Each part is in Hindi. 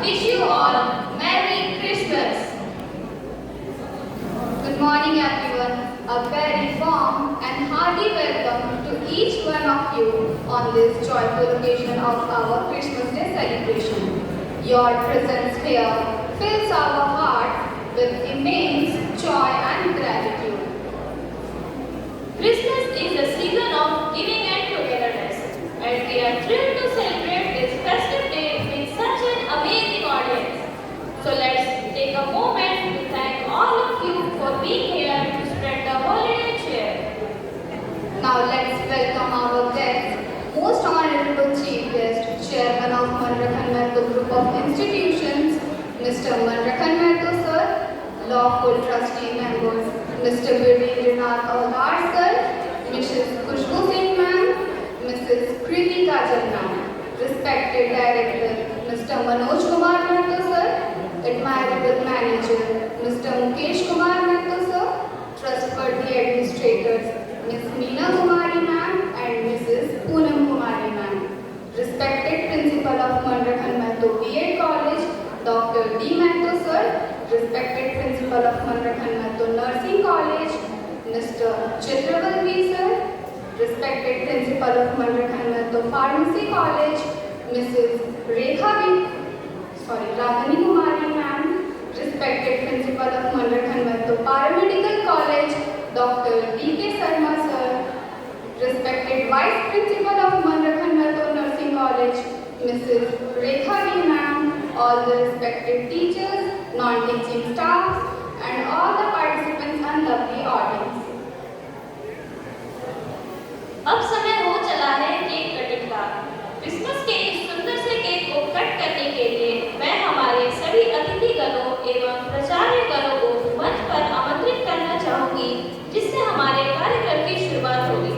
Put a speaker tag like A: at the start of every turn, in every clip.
A: wish you all Merry Christmas. Good morning everyone. A very warm and hearty welcome to each one of you on this joyful occasion of our Christmas Day celebration. Your presence here fills our heart with immense joy and gratitude.
B: Christmas is a season of giving and togetherness, and we are thrilled to celebrate this festive day with such an amazing audience. So let's take a moment to thank all of you for being here to spread the holiday cheer.
A: Now let's welcome our guest, most honorable chief guest, chairman of Manrakhan Mehto Group of Institutions, Mr. Manrakhan Mehto sir, lawful trustee members, Mr. Virendranath Avdar sir, Mrs. Khushbu Singh ma'am, Mrs. Kriti Kajal ma'am, respected director, Mr. Manoj Kumar Mehto sir, admirable manager, Mr. Mukesh Kumar Mehto sir, trustworthy administrators, Ms. Meena Kumari ma'am and Mrs. Poonam Kumari ma'am, respected principal of Manrakhan Mehto B.Ed College, Dr. D. Mehto sir, respected principal of Manrakhan Mehto Nursing College, Mr. Chitraval V sir, respected principal of Manrakhan Mehto Pharmacy College, Mrs. Radhani Kumari ma'am, respected principal of Manrakhan Mehto Paramedical College, Dr. D.K. Sarma sir, respected vice principal of Manrakhan Mehto Nursing College, Mrs. Rekha D ma'am, all the respected teachers, non-teaching staff, and all the participants and lovely audience.
B: अब समय हो चला है केक कटिंग का। क्रिसमस के इस सुंदर से केक को कट करने के लिए मैं हमारे सभी अतिथिगणों एवं प्राचार्यगणों को मंच पर आमंत्रित करना चाहूंगी, जिससे हमारे कार्यक्रम की शुरुआत होगी।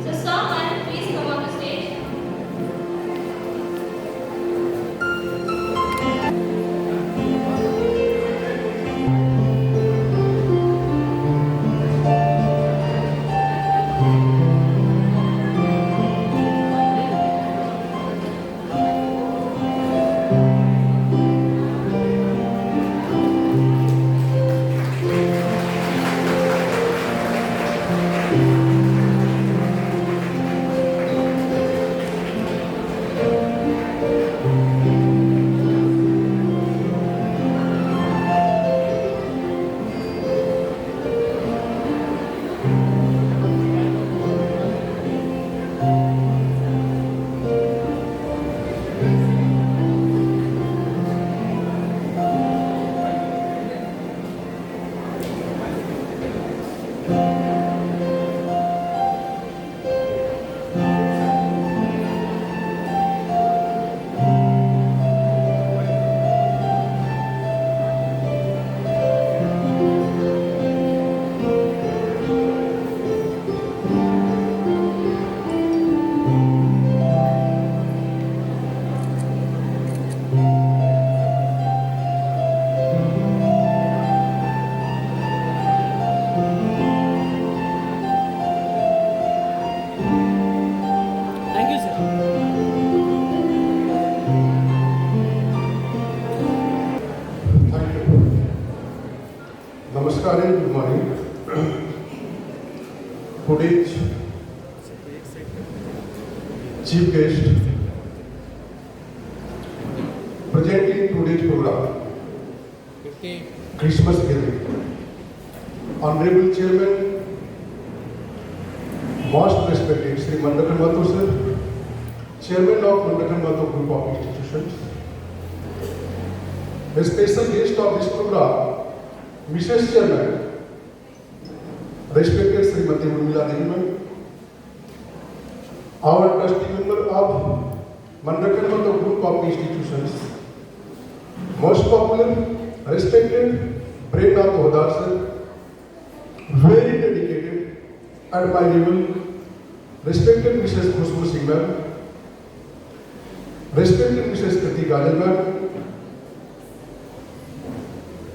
B: So someone please come on the stage.
C: Thank you, sir.
D: Thank you. Namaskar and good morning. Today's chief guest presenting today's program, Christmas gathering. Honorable Chairman, most respected Sri Manrakhan Mehto sir, Chairman of Manrakhan Mehto Group of Institutions, a special guest of this program, Mrs. Chairman, respected Srimati Urmila Devi ma'am, our trustee member of Manrakhan Mehto Group of Institutions, most popular, respected Virendranath Avdar sir, very dedicated, admirable, respected Mrs. Khushbu Singh ma'am, respected Mrs. Kriti Kajal ma'am,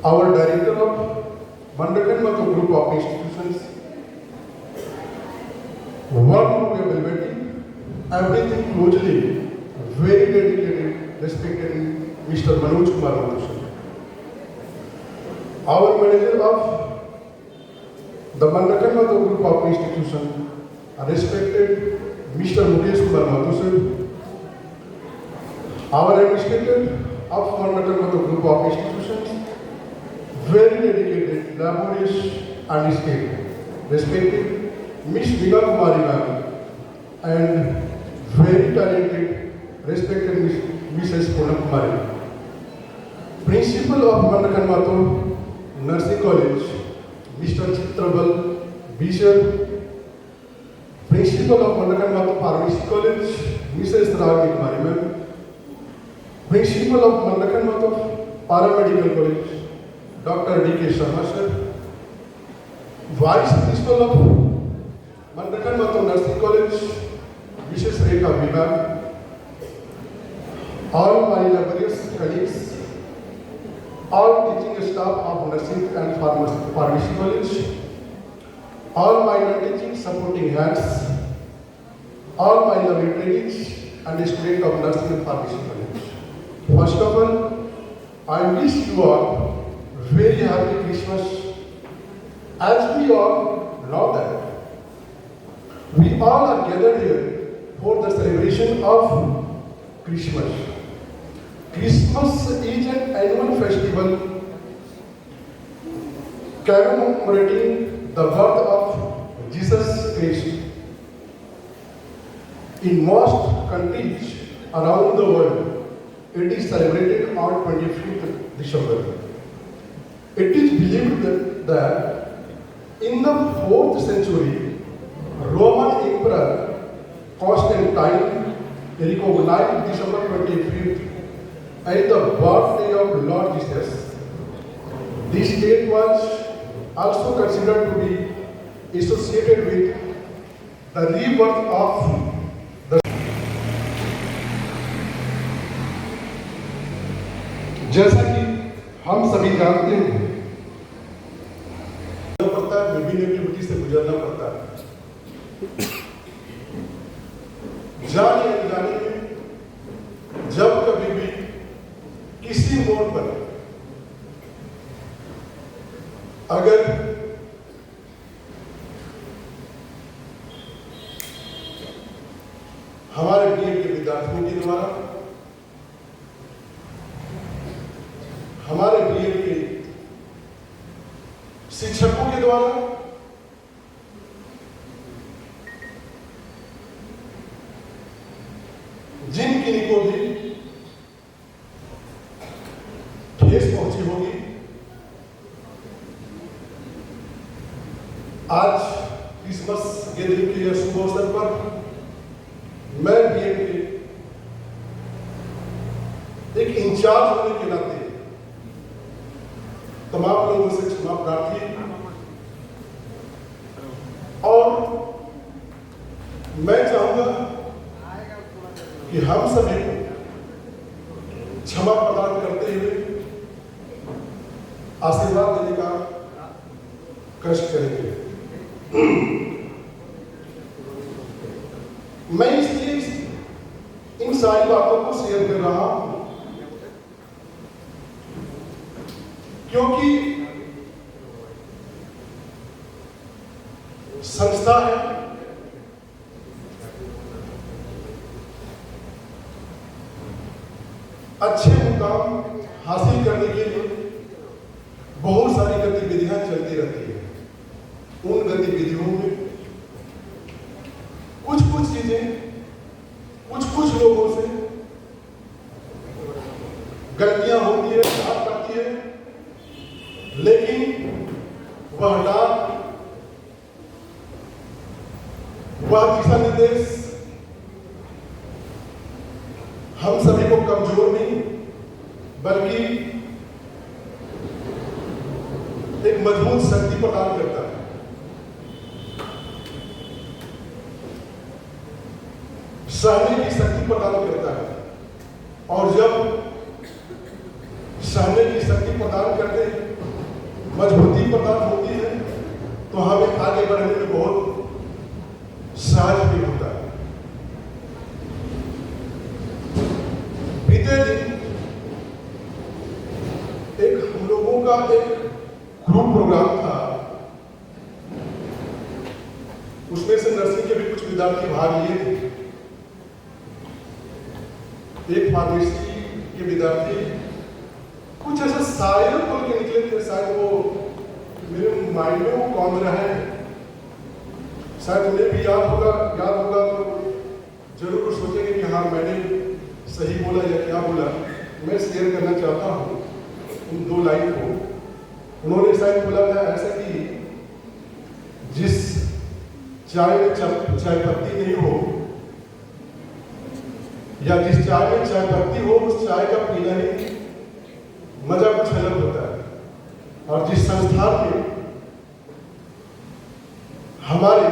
D: our director of Manrakhan Mehto Group of Institutions, one who evaluating everything closely, very dedicated, respected Mr. Manoj Kumar Mathur. Our manager of the Manrakan Mathur Group of Institution, respected Mr. Mukesh Kumar Mathur. Our administrator of Manrakan Mathur Group of Institutions, very dedicated, laborious and skilled, respected Miss Meena Kumari ma'am, and very talented, respected Mrs. Poonam Kumari. Principal of Manrakan Mathur Nursing College, Mr. Chitrabal Bishar. Principal of Manrakan Mathur Pharmacy College, Mrs. Ragini Kumari ma'am. Principal of Manrakan Mathur Paramedical College, Dr. D.K. Sharma sir. Vice Principal of Manrakan Mathur Nursing College, Mrs. Rekha Viva. All my laborious colleagues, all teaching staff of Nursing and Pharmacy College, all my non-teaching supporting hands, all my lovely trainees and students of Nursing and Pharmacy College. First of all, I wish you all very happy Christmas. As we all know that we all are gathered here for the celebration of Christmas. Christmas is an annual festival commemorating the birth of Jesus Christ. In most countries around the world, it is celebrated on 25th December. It is believed that in the 4th century, Roman Emperor Constantine recognized December 25th as the birthday of Lord Jesus. This date was also considered to be associated with the rebirth of the जैसा कि हम सभी जानते हैं पड़ता है, विभिन्न एक्टिविटी से गुजरना पड़ता है। जाने अनजाने में जब कभी भी किसी मोड़ पर अगर हमारे बीएड के विद्यार्थियों के द्वारा, हमारे बीएड के शिक्षकों के द्वारा, जिन किन्हीं को भी ठेस पहुंची होगी, आज क्रिसमस के दिन के शुभ अवसर पर मैं बीएड के एक इंचार्ज होने के नाते तमाम लोगों से क्षमा प्रार्थी और मैं चाहूंगा कि हम सभी को क्षमा प्रदान करते हुए आशीर्वाद देने का कष्ट करेंगे। मैं इसलिए इन सारी बातों को शेयर कर रहा हूं क्योंकि संस्था है, अच्छे मुकाम हासिल करने के लिए बहुत सारी गतिविधियां चलती रहती है। उन गतिविधियों में कुछ चीजें कुछ लोगों से गलतियां होती है, बात करती है, लेकिन वह डाक, वह दिशा निर्देश हम सभी को कमजोर नहीं बल्कि एक मजबूत शक्ति प्रदान करता है। सहने की शक्ति प्रदान करता है और जब सहने की शक्ति प्रदान करते हैं, मजबूती प्रदान होती है तो हमें आगे बढ़ने में बहुत सहज भी होता है। बीते दिन लोगों का एक ग्रुप प्रोग्राम था। उसमें से नर्सिंग के भी कुछ विद्यार्थी भाग लिए थे। एक फार्मेसी के विद्यार्थी कुछ ऐसे शायर बोल के निकले थे, शायद वो मेरे माइंड में वो कौन रहा है, शायद उन्हें भी याद होगा तो जरूर कुछ सोचेंगे कि हाँ मैंने सही बोला या क्या बोला। मैं शेयर करना चाहता हूँ उन 2 लाइन को। उन्होंने शायद बोला था ऐसा कि जिस चाय में चाय पत्ती नहीं हो, या जिस चाय में चाय पत्ती हो, उस चाय का पीना ही मजा कुछ अलग होता है। और जिस संस्थान में हमारे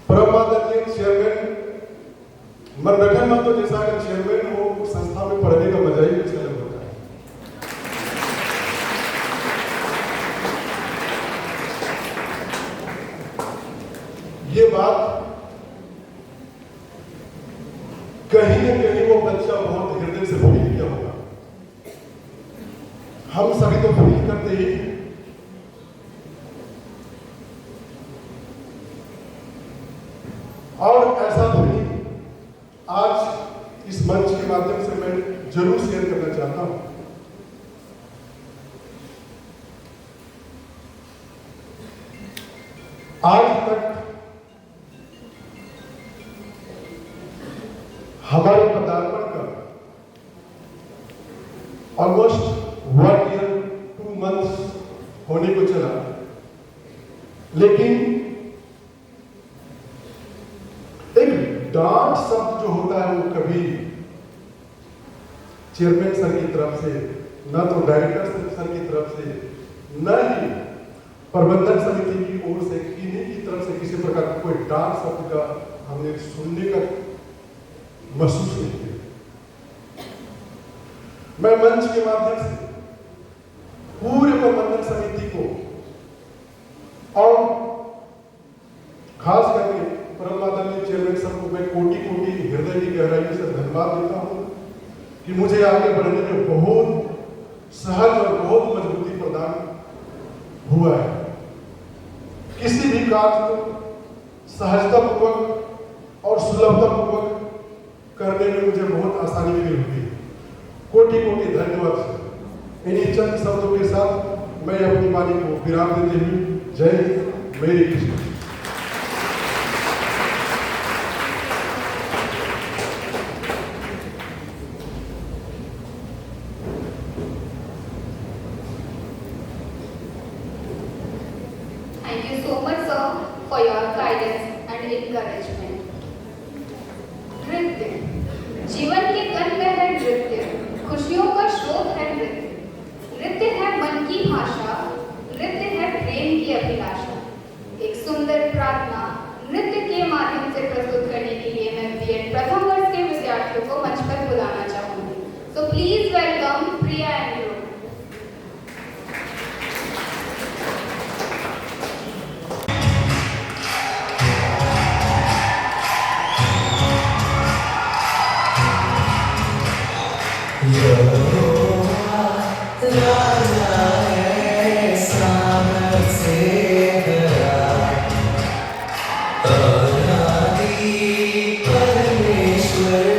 D: परमादरणीय चेयरमैन मनरखन महतो जैसा अगर चेयरमैन हो, उस संस्था में पढ़ने का मजा ही कुछ अलग होता है। ये बात कहीं न कहीं वो बच्चा बहुत हृदय से फील किया होगा। हम सभी तो फील करते ही। और ऐसा ध्वनि आज इस मंच के माध्यम से मैं जरूर शेयर करना चाहता हूं। आज तक हमारे पदार्पण का ऑलमोस्ट 1 ईयर 2 मंथ्स होने को चला, लेकिन एक डांट शब्द जो होता है वो कभी चेयरमैन सर की तरफ से, न तो डायरेक्टर सर की तरफ से, न ही प्रबंधन समिति की ओर से, किन्हीं की तरफ से किसी प्रकार का कोई डांट शब्द का हमने सुनने का महसूस नहीं किया। मैं मंच के माध्यम से पूरे प्रबंधन समिति को और खास करके परम आदरणीय चेयरमैन साहब को मैं कोटि हृदय की गहराई से धन्यवाद देता हूं कि मुझे आगे बढ़ने में बहुत सहज और बहुत मजबूती प्रदान हुआ है। किसी भी कार्य को सहजतापूर्वक और सुलभतापूर्वक करने में मुझे बहुत आसानी फील होती है। कोटि धन्यवाद। इन्हीं चंद शब्दों के साथ मैं अपनी वाणी को विराम देते हुए जय हिंद, मेरी Krishna.
A: Thank you so much, sir, for your guidance and encouragement. नृत्य जीवन के कण में है नृत्य, खुशियों का स्रोत है नृत्य। नृत्य है मन की भाषा, नृत्य है प्रेम की अभिलाषा। एक सुंदर प्रार्थना नृत्य के माध्यम से प्रस्तुत करने के लिए मैं बीएड प्रथम वर्ष के विद्यार्थियों को मंच पर बुलाना चाहूंगी। So please welcome Priya and Dhruv.
E: परमेश्वर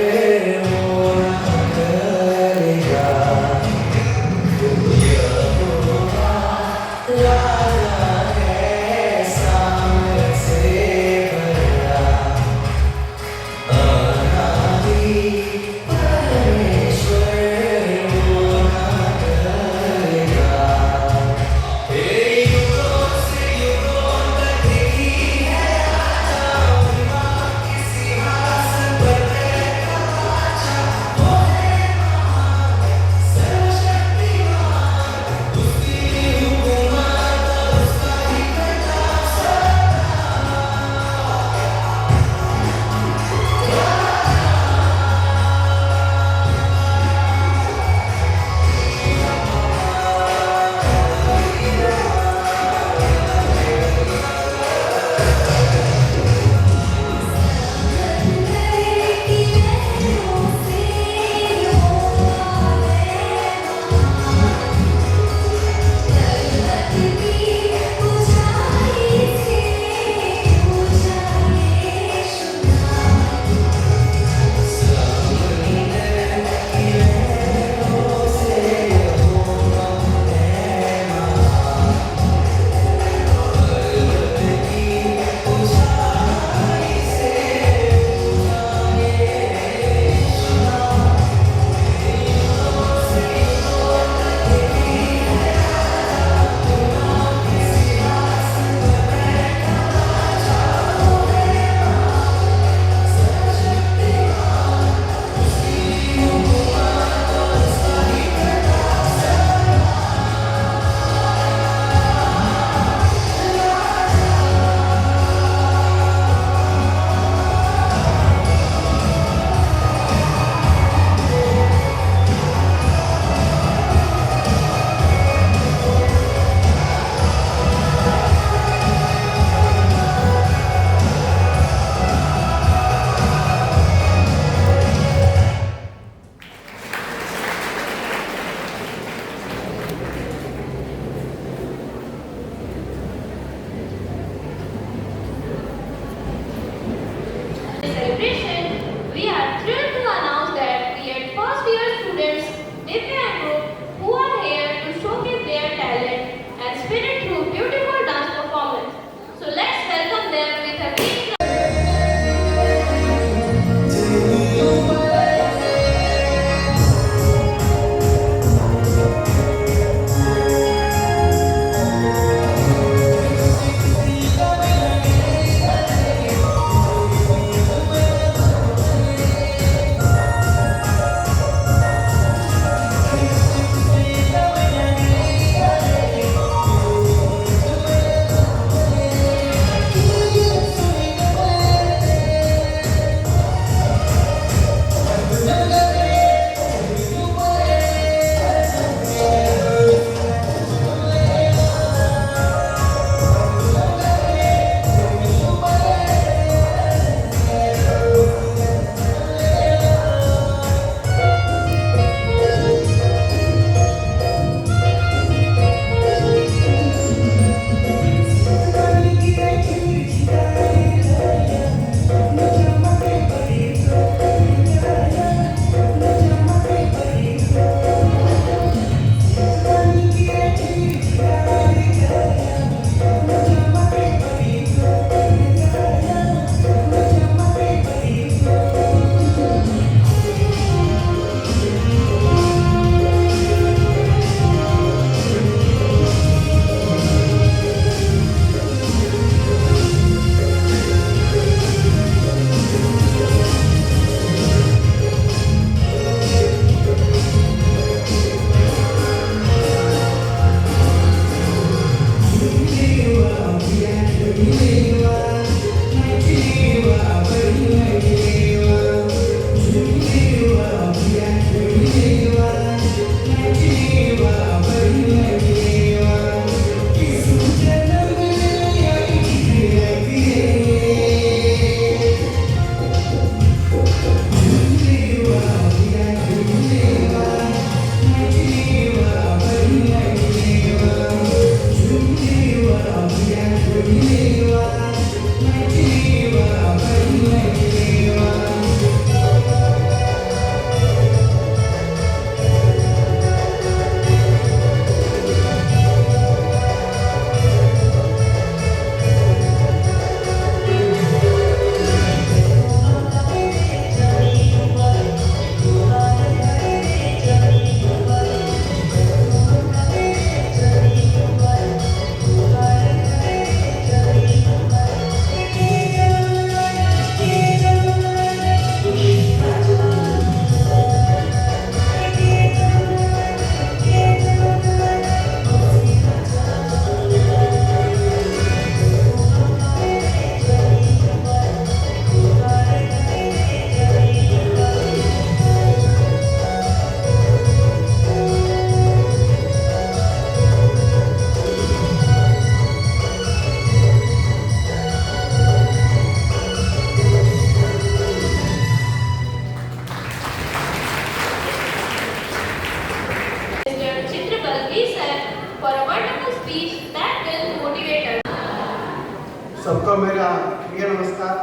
E: सबको मेरा प्रिय नमस्कार.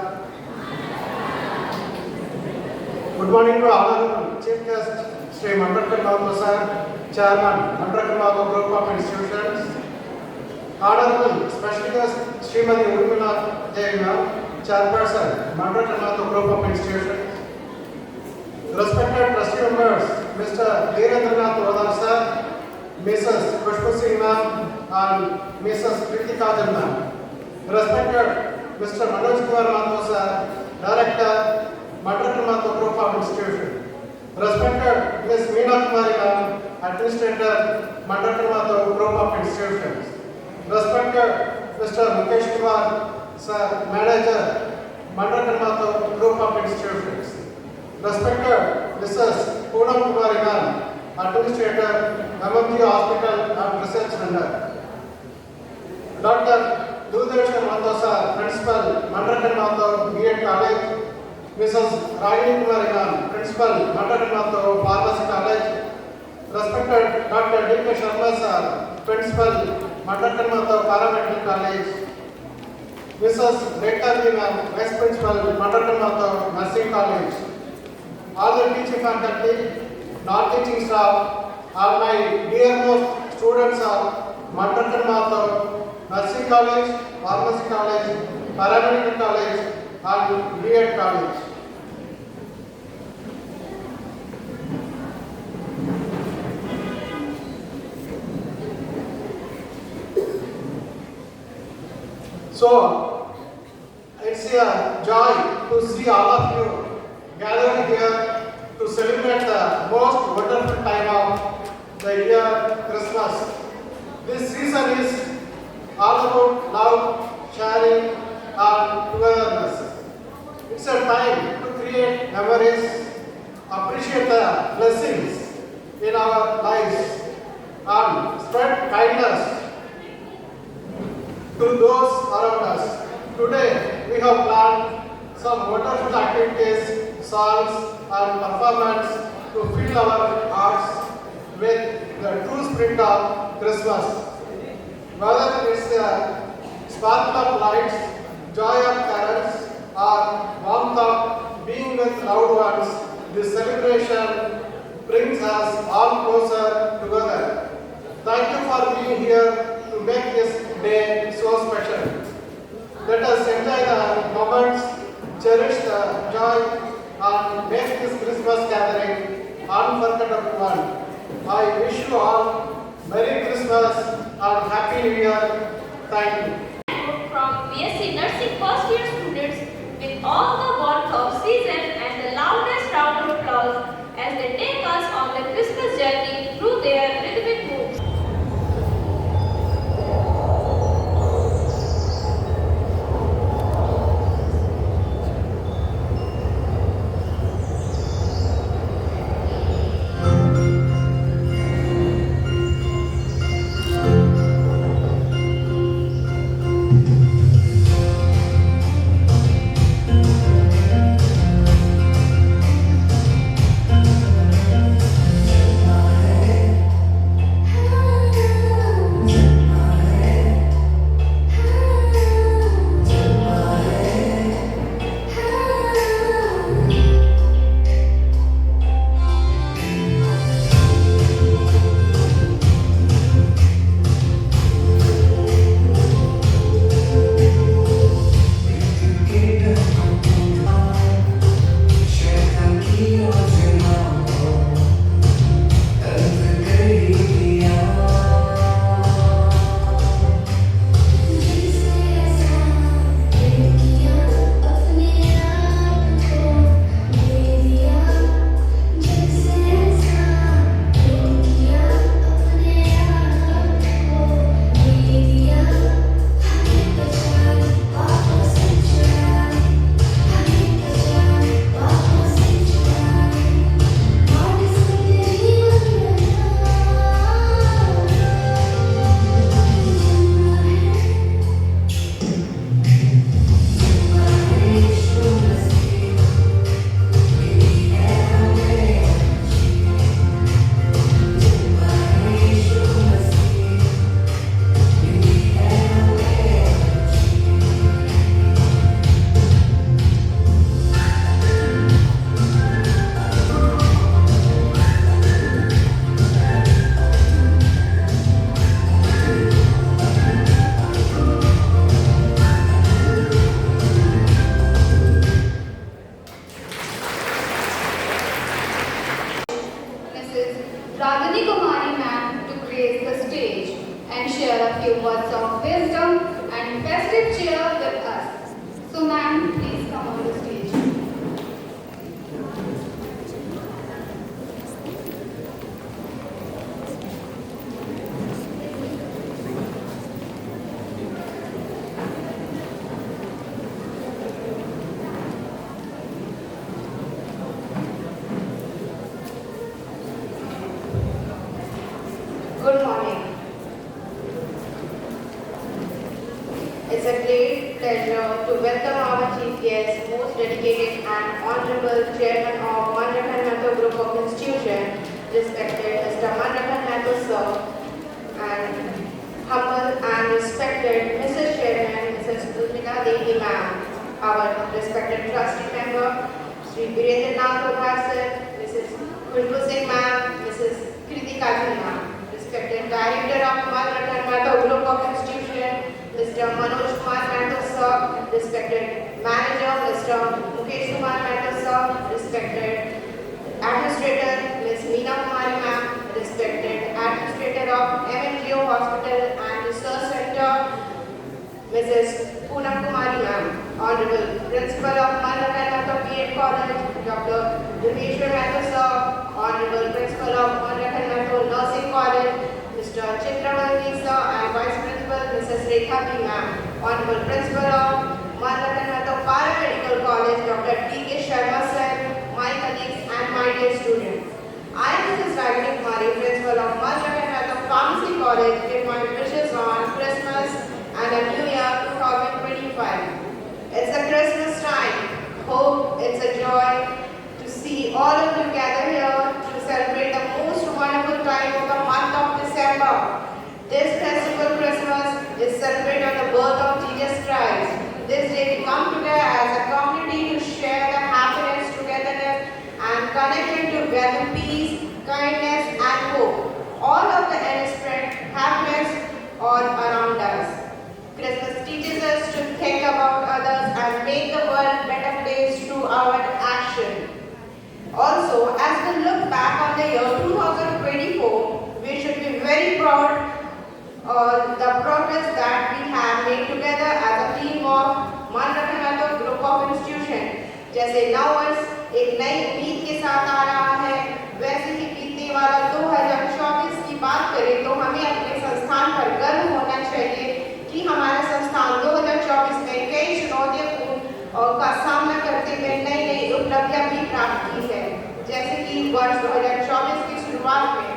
E: Good morning to Honorable Chief Guest Sri Mandrakar Mahato sir, Chairman Mandrakar Mahato Group of Institutions. Honorable Special Guest Srimati Urmila Devi ma'am, Chairperson Mandrakar Mahato Group of Institutions. Respected trustee members, Mr. Veerendranath Rodar sir, Mrs. Pushpa Singh ma'am and Mrs. Kritika Jan ma'am. Respected Mr. Manoj Kumar Mahato sir, Director, Mandrakar Mahato Group of Institutions. Respected Ms. Meena Kumari ma'am, Administrator, Mandrakar Mahato Group of Institutions. Respected Mr. Mukesh Kumar sir, Manager, Mandrakar Mahato Group of Institutions. Respected Mrs. Poonam Kumari ma'am, Administrator, MMG Hospital and Research Center. Dr. Dudeshwar Mahato sir, Principal, Mandrakar Mahato B.Ed College. Mrs. Ragini Kumari ma'am, Principal, Mandrakar Mahato Pharmacy College. Respected Dr. D.K. Sharma sir, Principal, Mandrakar Mahato Paramedical College. Mrs. Rekha B. ma'am, Vice Principal, Mandrakar Mahato Nursing College. All the teaching faculty, non-teaching staff, all my dearmost students of Mandrakar Mahato Nursing College, Pharmacy College, Paramedical College and B.Ed College. So, it's a joy to see all of you gathered here to celebrate the most wonderful time of the year, Christmas. This season is all about love, sharing and togetherness. It's a time to create memories, appreciate the blessings in our lives and spread kindness to those around us. Today we have planned some wonderful activities, songs and performance to fill our hearts with the true spirit of Christmas. Whether it's the sparkle of lights, joy of carols, or warmth of being with loved ones, this celebration brings us all closer together. Thank you for being here to make this day so special. Let us enjoy the moments, cherish the joy, and make this Christmas gathering unforgettable one. I wish you all Merry Christmas and Happy New Year. Thank you.
B: From BSc Nursing first year students with all the warmth of season and the loudest round of applause as they take us on the Christmas journey through their rhythmic moves.
A: Ragini Kumari ma'am to grace the stage and share a few words of wisdom and festive cheer with us. So ma'am, please come on the stage.
F: Good morning. It's a great pleasure to welcome our chief guest, most dedicated and honorable chairman of Manrakhan Mathur Group of Institution, respected Mr. Manrakhan Mathur sir, and humble and respected Mrs. Chairman, Mrs. Purnima Devi ma'am, our respected trustee member, Sri Virendra Nath Prabhar sir, Mrs. Kulbu Singh ma'am, Mrs. Kritika Ji ma'am. Respected Director of Manrakhan Mathur Group of Institution, Mr. Manoj Kumar Mathur sir, respected Manager Mr. Mukesh Kumar Mathur sir, respected Administrator Ms. Meena Kumari ma'am, respected Administrator of MNGO Hospital and Research Center, Mrs. Poonam Kumari ma'am, Honorable Principal of Manrakhan Mathur B.Ed College, Dr. Dimeshwar Mathur sir, Honorable Principal of Manrakhan Mathur Nursing College, Mr. Chitravalli sir, and Vice Principal Mrs. Rekha B. ma'am, Honorable Principal of Manrakhan Mathur Paramedical College, Dr. D.K. Sharma sir, my colleagues and my dear students. I, Mrs. Ragini Kumari, Principal of Manrakhan Mathur Pharmacy College, give my wishes on Christmas and a New Year 2025. It's a Christmas time. Hope it's a joy to see all of you gather here to celebrate the most wonderful time of the month of December. This festival Christmas is celebrated on the birth of Jesus Christ. This day we come together as a community to share the happiness, togetherness and connection to gather peace, kindness and hope. All of the innocent happiness all around us. Christmas teaches us to think about others and make the world a better place through our action. Also, as we look back on the year 2024, we should be very proud of the progress that we have made together as a team of Manrakhan Mathur Group of Institution. जैसे नव वर्ष एक नई उम्मीद के साथ आ रहा है, वैसे ही बीतने वाला 2024 की बात करें तो हमें अपने संस्थान पर गर्व होना चाहिए कि हमारा संस्थान 2024 में कई चुनौतियों का सामना करते हुए नई नई उपलब्धियां भी प्राप्त की है। जैसे कि वर्ष 2024 की शुरुआत में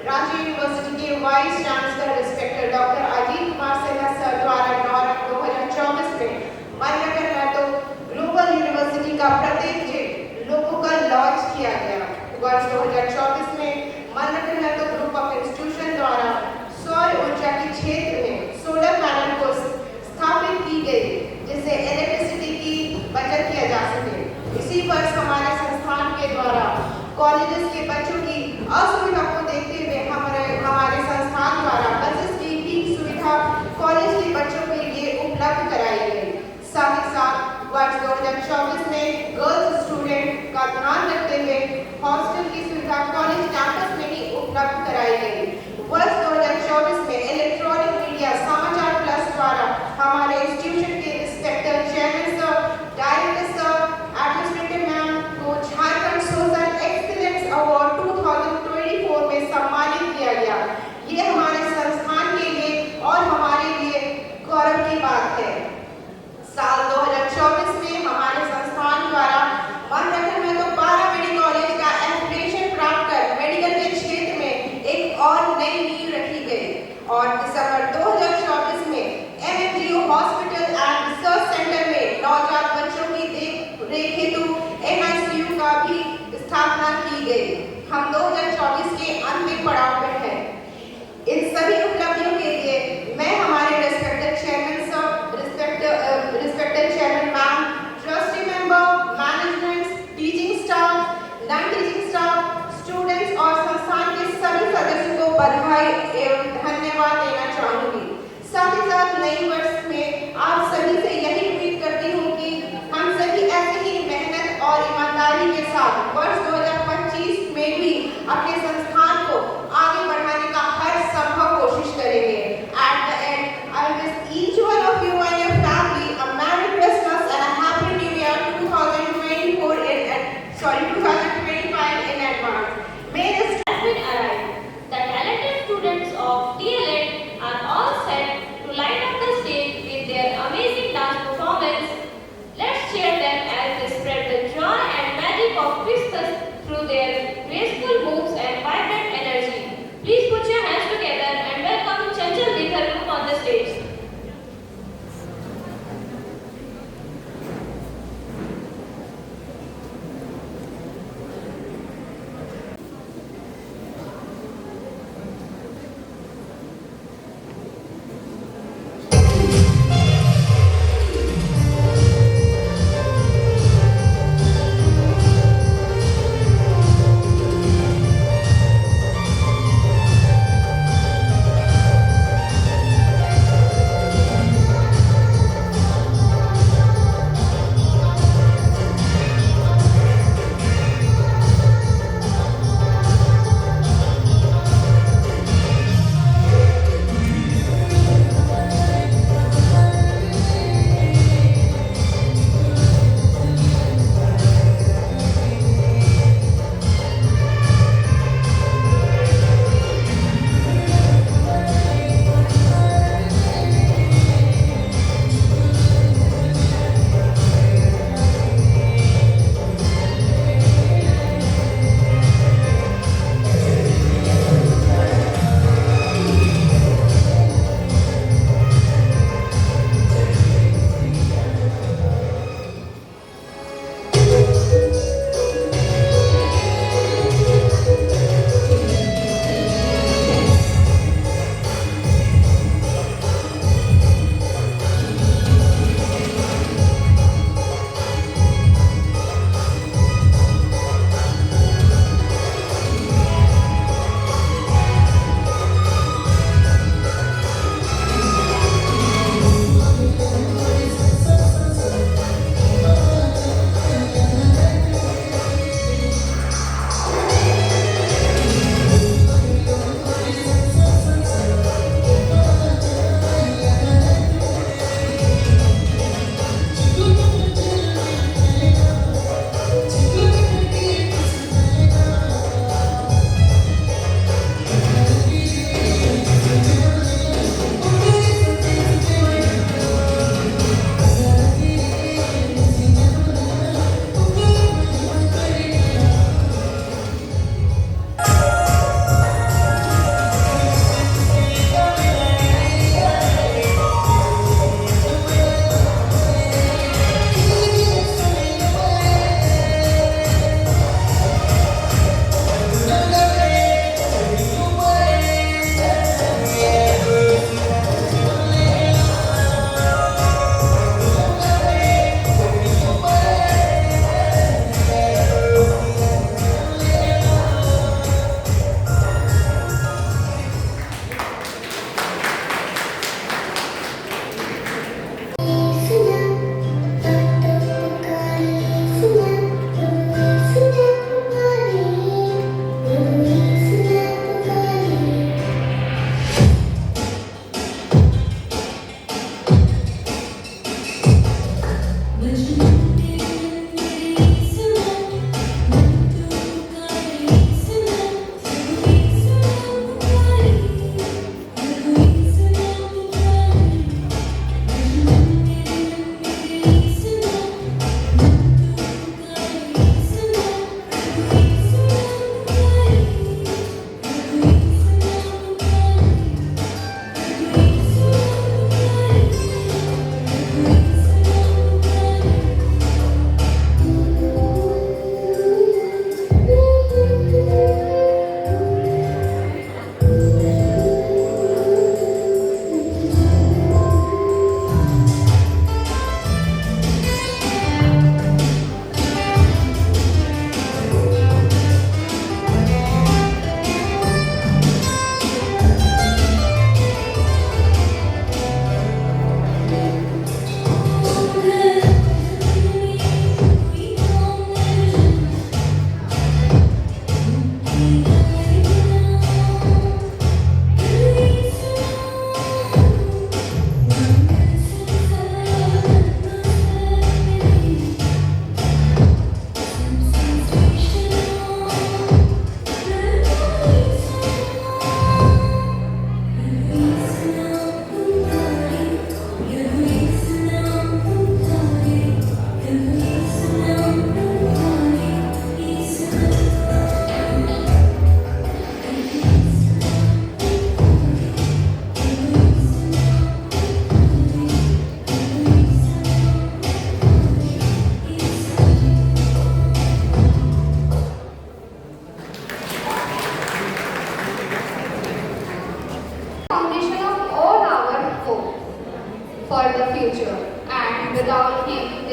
F: रांची यूनिवर्सिटी के vice chancellor respected doctor Ajit Kumar Sinha sir द्वारा नवंबर 2024 में मनरखन माथुर ग्लोबल यूनिवर्सिटी का प्रतीक लोगों का लॉन्च किया गया। वर्ष 2024 में मनरखन माथुर ग्रुप ऑफ इंस्टीट्यूशन द्वारा सौर ऊर्जा के क्षेत्र में सोलर पैनल को स्थापित की गई, जिससे इलेक्ट्रिसिटी की बचत किया जा सके। इसी वर्ष हमारे संस्थान के द्वारा कॉलेजेस के बच्चों की असुविधा को देखते हुए हमारे संस्थान द्वारा बसेस की भी सुविधा कॉलेज के बच्चों के लिए उपलब्ध कराई गई। साथ ही साथ वर्ष 2024 में गर्ल्स स्टूडेंट का ध्यान रखते हुए हॉस्टल की सुविधा कॉलेज कैंपस में ही उपलब्ध कराई गई। वर्ष 2024 में इलेक्ट्रॉनिक मीडिया समाचार प्लस द्वारा हमारे इंस्टीट्यूशन के respected chairman sir, director sir, administrative ma'am को झारखंड सोशल एक्सीलेंस अवार्ड 2024 में सम्मानित किया गया। ये हमारे संस्थान के लिए और हमारे लिए गौरव की बात है। साल 2024 में हमारे संस्थान द्वारा मनरखन माथुर पारामेडिकल कॉलेज का एफिलिएशन प्राप्त कर मेडिकल के क्षेत्र में एक और नई नींव रखी गई और दिसंबर 2024 में एमएमजीओ हॉस्पिटल एंड रिसर्च सेंटर में नवजात बच्चों की देखरेख हेतु एनआईसीयू का भी स्थापना की गई। हम 2024 के अंतिम पड़ाव में हैं। इन सभी उपलब्धियों के लिए मैं हमारे respected chairman sir, respected chairman ma'am, trustee member, management, teaching staff, non teaching staff, students और संस्थान के सभी सदस्यों को बधाई एवं धन्यवाद देना चाहूंगी। साथ ही साथ नए वर्ष में आप सभी से यही उम्मीद करती हूँ कि हम सभी ऐसे ही मेहनत और ईमानदारी के साथ वर्ष 2025 में भी अपने संस्थान को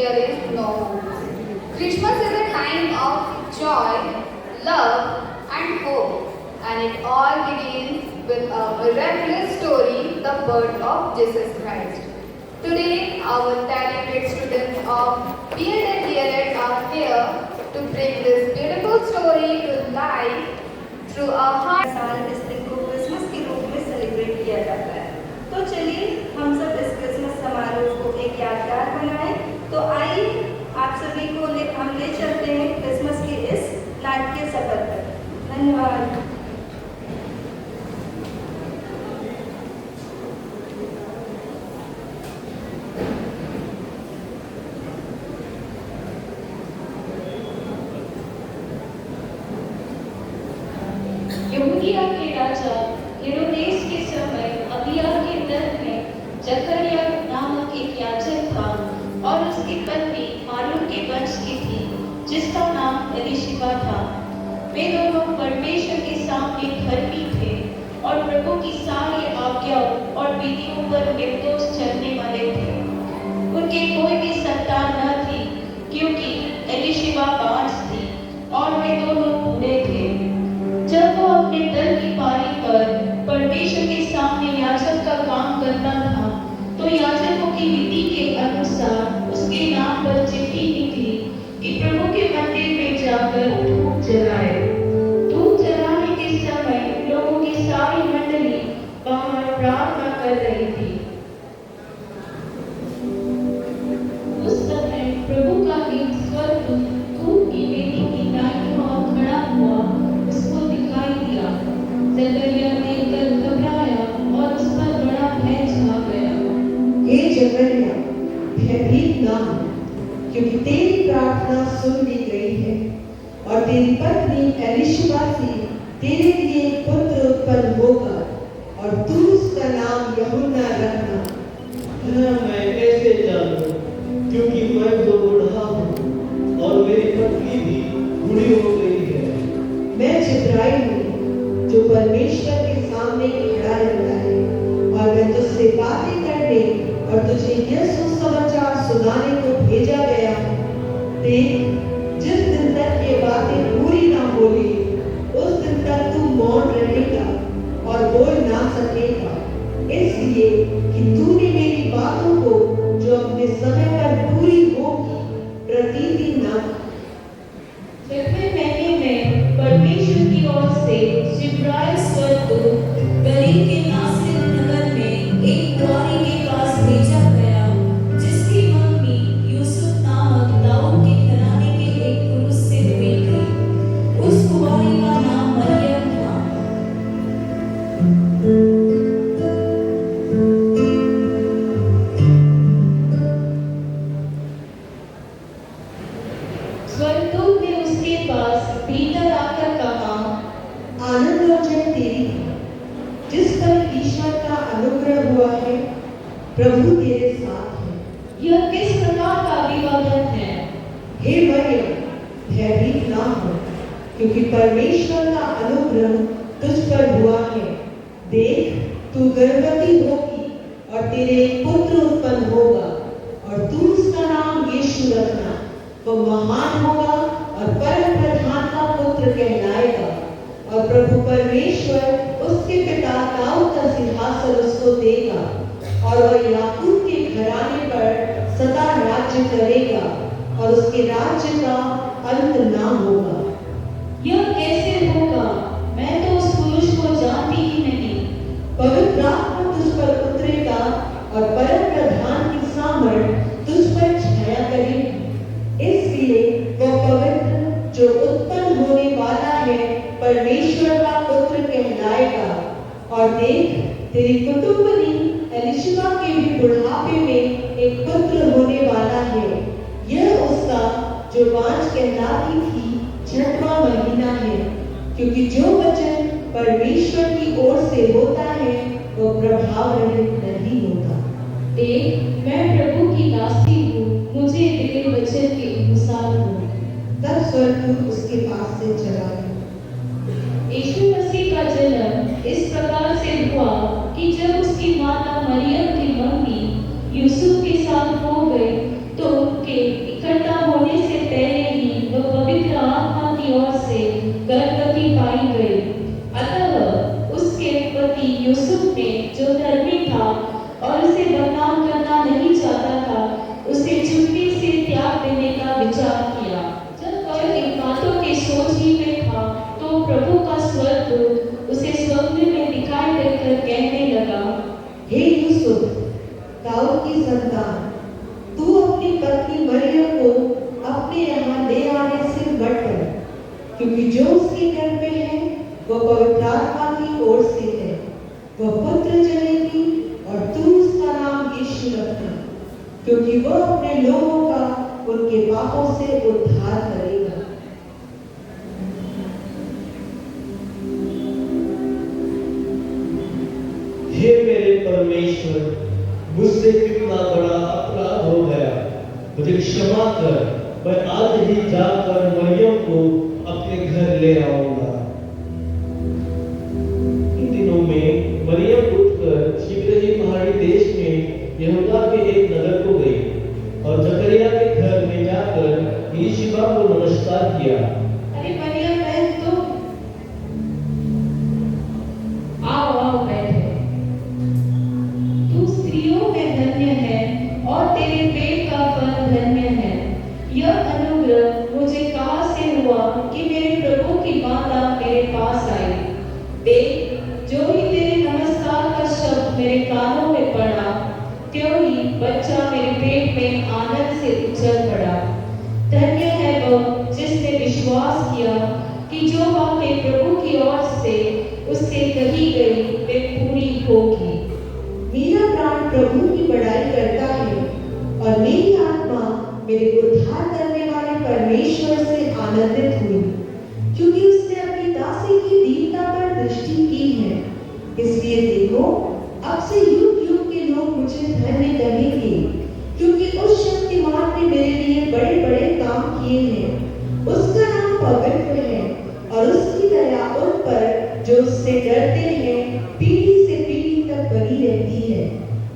A: there is no hope. Christmas is a time of joy, love, and hope, and it all begins with a miraculous story, the birth of Jesus Christ. Today, our talented students of B.Ed and D.Ed are here to bring this beautiful story to life through a heart.
G: साल इस दिन को क्रिसमस के रूप में सेलिब्रेट किया जाता है। तो चलिए हम सब इस क्रिसमस समारोह को एक यादगार बनाएं। तो आइए आप सभी को हम ले चलते हैं क्रिसमस के इस नाट्य सफर पर। धन्यवाद।
B: यहूदिया के राजा हेरोदेस के समय अबिया के दल में जकरिया नामक एक याजक था और उसकी पत्नी मालूम के वंश की थी जिसका नाम एलीशिबा था। वे दोनों परमेश्वर के सामने धर्मी थे और प्रभु की सारी आज्ञाओं और विधियों पर निर्दोष चलने वाले थे। उनके कोई भी संतान न थी क्योंकि एलीशिबा बांझ थी और वे दोनों बूढ़े थे। जब वो अपने दल की पारी पर परमेश्वर के सामने याजक का काम करता था तो याजकों की विधि के अनुसार उसके नाम पर चिट्ठी निकली कि प्रभु के मंदिर में जाकर धूप जलाए। धूप जलाने के समय लोगों की सारी मंडली बाहर प्रार्थना कर रही थी। उस समय प्रभु का एक स्वर्गदूत धूप की वेदी की दाईं ओर खड़ा हुआ उसको दिखाई दिया। जकरिया देखकर घबराया और उस पर बड़ा भय छा गया।
H: हे जकरिया, भयभीत ना हो, क्योंकि तेरी प्रार्थना सुन ली गई है और तेरी पत्नी एलीशिबा से तेरे लिए पुत्र उत्पन्न होगा और तू उसका नाम यूहन्ना रखना।
C: मैं कैसे जानूं, क्योंकि मैं तो बूढ़ा हूँ और मेरी पत्नी भी बूढ़ी हो गई है।
H: मैं जिब्राइल हूँ जो परमेश्वर के सामने खड़ा रहता है और मैं तुझसे बातें करने और तुझे यह सुसमाचार सुनाने को भेजा गया हूँ। देख, जिस दिन तक ये बातें पूरी ना होगी उस दिन तक तू मौन रहेगा और बोल ना सकेगा, इसलिए कि तूने मेरी बातों को जो अपने समय पर पूरी होगी प्रतीति ना।
B: छठवें महीने में परमेश्वर की ओर से जिब्राइल स्वर्गदूत गलील के नासरित नगर में एक कुंवारी के पास भेजा गया जिसकी मम्मी यूसुफ नामक दाऊद के घराने के एक पुरुष से हुई थी। उस कुंवारी का नाम मरियम था। स्वर्गदूत ने उसके पास भीतर आकर कहा,
H: आनंद और जय तेरी जिस पर ईश्वर का अनुग्रह हुआ है, प्रभु तेरे साथ है।
B: यह किस प्रकार का अभिवादन है?
H: हे मरियम, भयभीत ना हो, क्योंकि परमेश्वर का अनुग्रह तुझ पर हुआ है। देख, तू गर्भवती होगी और तेरे एक पुत्र उत्पन्न होगा और तू उसका नाम यीशु रखना। वह महान होगा और परम प्रधान का पुत्र कहलाएगा और प्रभु परमेश्वर उसके पिता दाऊद का सिंहासन उसको देगा और वह याकूब के घराने पर सदा राज्य करेगा और उसके राज्य का अंत ना होगा।
B: यह कैसे होगा? मैं तो उस पुरुष को जानती ही नहीं।
H: पवित्र आत्मा तुझ पर उतरेगा और परम प्रधान की सामर्थ तुझ पर छाया करेगी। इसलिए वह पवित्र जो उत्पन्न होने वाला है परमेश्वर का पुत्र कहलाएगा। और देख, तेरी कुटुंबनी एलीशिबा के भी बुढ़ापे में एक पुत्र होने वाला है। यह उसका जो बांझ कहलाती थी 6वां महीना है, क्योंकि जो वचन परमेश्वर की ओर से होता है वो प्रभाव रहित नहीं होता।
B: देख, मैं प्रभु की दासी हूँ, मुझे तेरे वचन के अनुसार हो।
H: तब स्वर्गदूत उसके पास से चला गया।
B: यीशु मसीह का जन्म इस प्रकार से हुआ कि जब उसकी माता मरियम की मम्मी यूसुफ के साथ हो गई तो उनके
H: उसे स्वप्न में दिखाई देकर कहने लगा, हे यूसुफ, दाऊद की संतान, तू अपनी पत्नी मरियम को अपने यहाँ ले आने से मत डर, क्योंकि जो उसके गर्भ में है वह पवित्र आत्मा की ओर से है। वह पुत्र जनेगी और तू उसका नाम यीशु रखना, क्योंकि वह अपने लोगों का उनके पापों से उद्धार करेगा।
C: हे मेरे परमेश्वर, मुझसे कितना बड़ा अपराध हो गया, मुझे क्षमा कर। मैं आज ही जाकर मरियम को अपने घर ले आऊंगा। इन दिनों में मरियम उठकर शीघ्र ही पहाड़ी देश में यहूदा के एक नगर को गई और जकरिया के घर में जाकर यीशुआ को नमस्कार किया।
H: अरे मरियम बहन, तो आओ आओ बैठो। तू स्त्रियों में धन्य है और तेरे पेट का फल धन्य है। यह अनुग्रह मुझे कहाँ से हुआ कि मेरे प्रभु की माता मेरे पास आई। देख, जो ही तेरे नमस्कार का शब्द मेरे कानों में पड़ा, त्यों ही बच्चा मेरे पेट में आनंद से उछल पड़ा। धन्य है वह जिसने विश्वास किया कि जो बातें प्रभु की ओर से उससे कही गई वे पूरी होगी। मेरा प्राण प्रभु की बड़ाई करता है और मेरी आत्मा मेरे उद्धार करने वाले परमेश्वर से आनंदित हुई, क्योंकि उसने अपनी दासी की दीनता पर दृष्टि की है। इसलिए देखो, अब से युग युग के लोग मुझे धन्य कहेंगे, क्योंकि उस शक्तिमान ने मेरे लिए बड़े बड़े काम किए हैं। उसका नाम पवित्र है और उसकी दया उन पर जो उससे डरते हैं पीढ़ी से पीढ़ी तक बनी रहती है।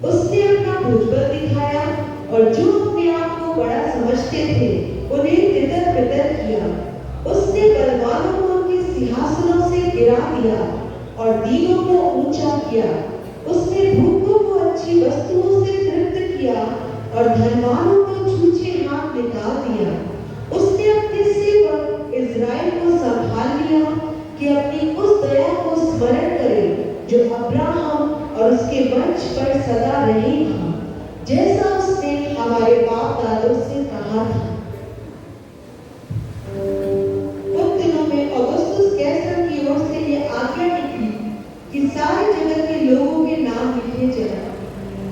H: उसने अपना भुजबल दिखाया और जो अपने आप को बड़ा समझते थे उन्हें तितर बितर किया। उसने बलवानों को उनके सिंहासनों से गिरा दिया और दीनों को ऊंचा किया। उसने भूखों को अच्छी वस्तुओं से तृप्त किया और धनवानों को छूछे हाथ निकाल दिया। उसने अपने सेवक इज़राइल को संभाल लिया कि अपनी उस दया को स्मरण करे जो अब्राहम और उसके वंश पर सदा रहेगी, जैसा उसने हमारे बाप दादों से कहा था। उन दिनों में औगुस्तुस कैसर की ओर से यह आज्ञा निकली कि सारे जगत के लोगों के नाम लिखे जाएं।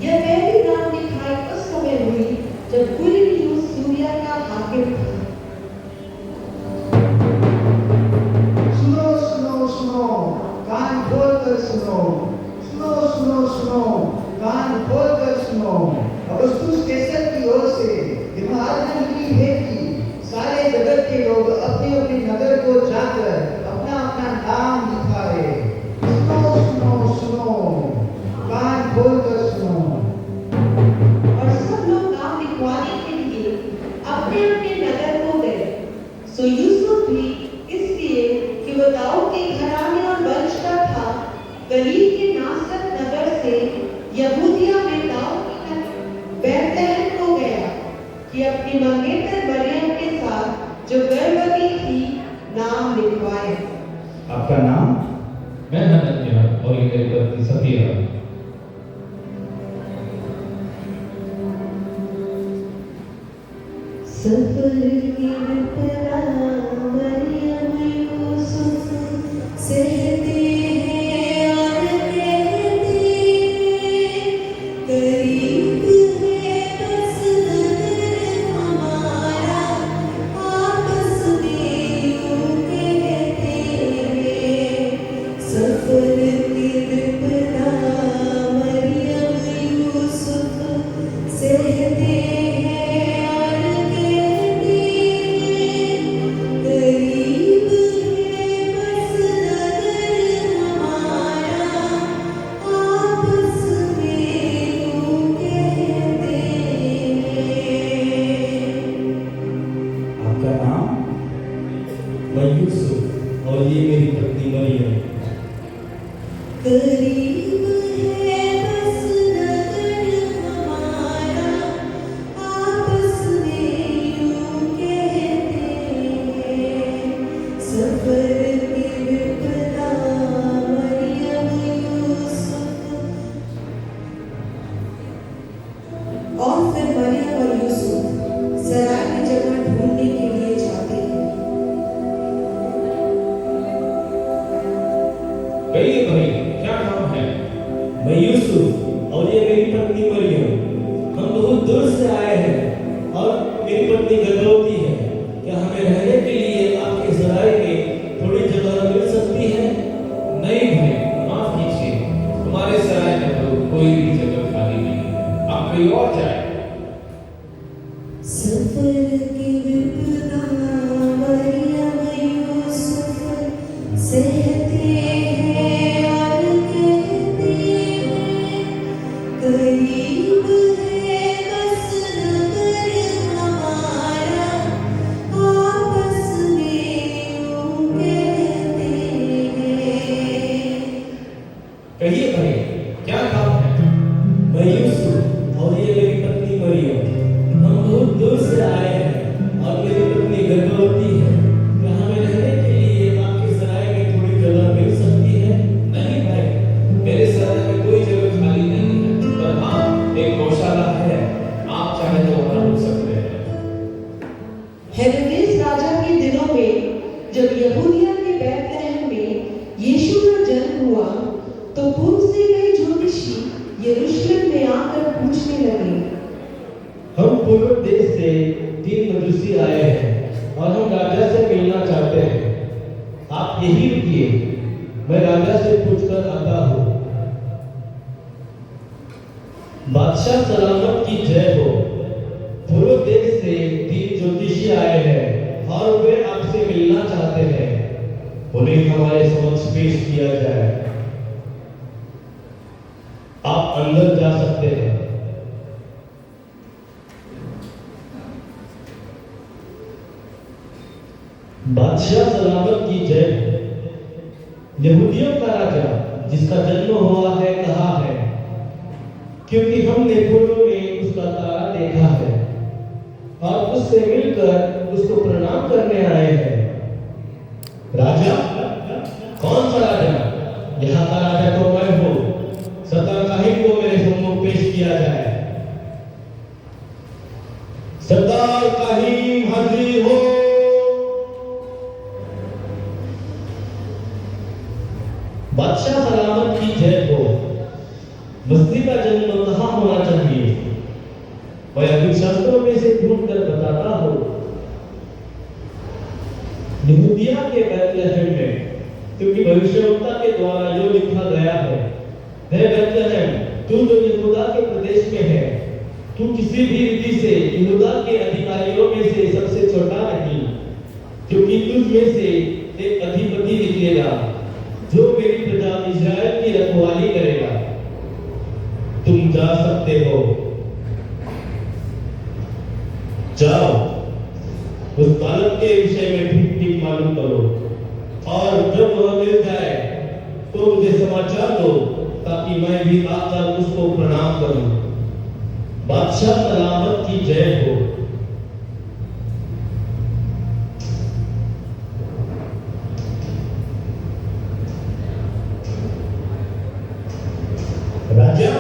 H: यह पहली नाम लिखाई उस समय हुई जब क्विरिनियुस सूरिया का हाकिम था।
I: सुनो सुनो सुनो, कान खोलकर सुनो, सुनो सुनो सुनो, कान खोलकर सुनो। औगुस्तुस कैसर की ओर से यह आज्ञा निकली है कि सारे जगत के लोग अपने अपने नगर को जाकर अपना अपना नाम लिखाए। सुनो सुनो सुनो, कान खोलकर सुनो।
H: और सब लोग नाम लिखवाने के लिए अपने अपने नगर को गए। सो यूसुफ भी इसलिए कि वह दाऊद के घराने और वंश का था, गलील के नासरत नगर से यहूदिया में दाऊद की नगर बैतलहम को गया कि अपनी मंगेतर मरियम के साथ जो गर्भवती थी नाम लिखवाए।
J: आपका नाम? मैं हनन्या और ये मेरी पत्नी सफिया।
H: सफर की विपदा मरियम यूसुफ सहते हैं और कहते हैं, करीब है बस नगर हमारा, आपस में यूं कहते हैं। सफर की विपदा मरियम यूसुफ सहते हैं और कहते हैं, करीब है बस नगर हमारा, आपस में यूं कहते हैं।
J: आपका नाम? मैं यूसुफ और ये मेरी पत्नी मरियम।
H: करीब है बस नगर हमारा, आपस में यूं कहते हैं। सफर की विपदा
J: कहिए भाई, क्या काम है? मैं यूसुफ और ये मेरी पत्नी मरियम, हम बहुत दूर से आए हैं और मेरी पत्नी गर्भवती है। क्या हमें रहने के लिए आपके सराय में थोड़ी जगह मिल सकती है?
K: नहीं भाई, माफ कीजिए, हमारे सराय में तो कोई भी जगह खाली नहीं है, आप कहीं और जाए।
H: सफर की विपदा मरियम यूसुफ सहते हैं और कहते हैं, करीब है बस नगर हमारा, आपस में यूं कहते हैं।
J: कहिए भाई, क्या काम है? मैं यूसुफ और ये मेरी पत्नी मरियम, हम बहुत दूर से आए हैं और मेरी पत्नी गर्भवती है। क्या हमें रहने के लिए आपके सराय में थोड़ी जगह मिल सकती है?
K: नहीं भाई, मेरे सराय में कोई जगह खाली नहीं है, पर हाँ, एक गौशाला है, आप चाहे तो वहाँ रुक सकते हैं।
H: हेरोदेस राजा के दिनों में जब यहूदिया के बैतलहम में यीशु का जन्म हुआ, तो पूर्व से कई ज्योतिषी यरूशलेम में आकर पूछने लगे,
C: हम पूर्व देश से 3 मजूसी आए हैं और हम राजा से मिलना चाहते हैं। आप यही रुकिए, मैं राजा से पूछकर आता हूँ। बादशाह सलामत की जय हो। पूर्व देश से 3 ज्योतिषी आए हैं और वे आपसे मिलना चाहते हैं। उन्हें हमारे समक्ष पेश किया जाए। आप अंदर जा सकते हैं। बादशाह सलामत की जय हो। यहूदियों का राजा जिसका जन्म हुआ है कहा है, क्योंकि हमने पूर्व में उसका तारा देखा है और उससे मिलकर उसको प्रणाम करने आए हैं। राजा? कौन सा राजा? यहाँ का राजा तो मैं हूँ। सरदार काहिन को मेरे सम्मुख पेश किया जाए। सरदार काहिन हाजिर हो। बादशाह सलामत की जय हो। मसीह का जन्म कहाँ होना चाहिए? मैं अभी शास्त्रों में से ढूंढ कर बताता हूँ। यहूदिया के बैतलहम में, क्योंकि भविष्यवक्ता के द्वारा यो लिखा गया है, हे बैतलहम, तू जो यहूदा के प्रदेश में है, तू किसी भी रीति से यहूदा के अधिकारियों में से सबसे छोटा नहीं, क्योंकि तुझ में से एक अधिपति निकलेगा जो मेरी प्रजा इस्राएल की रखवाली करेगा। तुम जा सकते हो। जाओ, उस बालक के विषय में ठीक ठीक मालूम करो और जब वह मिल जाए तो मुझे समाचार दो, ताकि मैं भी आकर उसको प्रणाम करूं। बादशाह सलामत की जय हो। राजा?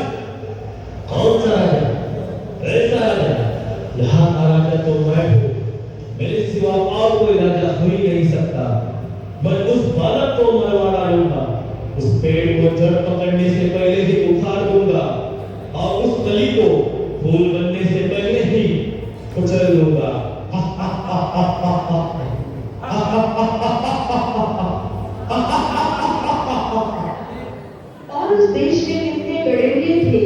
C: कौन सा राजा? ऐसा राजा? यहाँ का राजा तो मैं हूँ। मेरे सिवा और कोई राजा हो ही नहीं सकता। मैं उस बालक को मरवा डालूंगा, उस पेड़ को जड़ पकड़ने से पहले ही उखाड़ दूंगा और उस कली को फूल बनने से पहले ही कुचल दूंगा।
H: और उस देश में कितने गड़ेरिये थे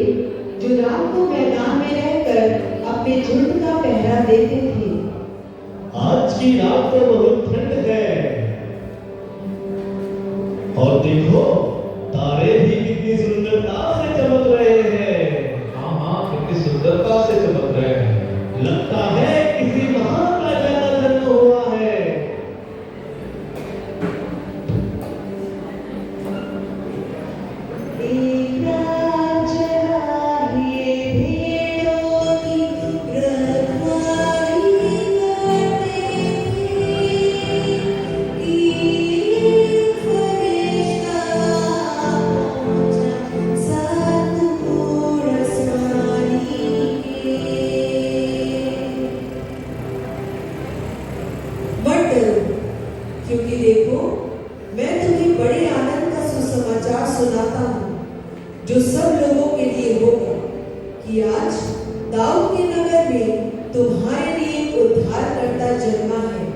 H: जो रात को मैदान में रहकर अपने झुंड का पहरा देते थे।
C: आज की रात तो बहुत ठंड है और देखो, तारे भी कितनी सुंदरता से चमक रहे हैं।
K: हाँ हाँ, कितनी सुंदरता से चमक रहे हैं।
C: लगता है किसी महान राजा का जन्म हुआ है।
H: फरिश्ता सुनाता हूँ जो सब लोगों के लिए होगा कि आज दाऊद के नगर में तुम्हारे लिए उद्धारकर्ता जन्मा है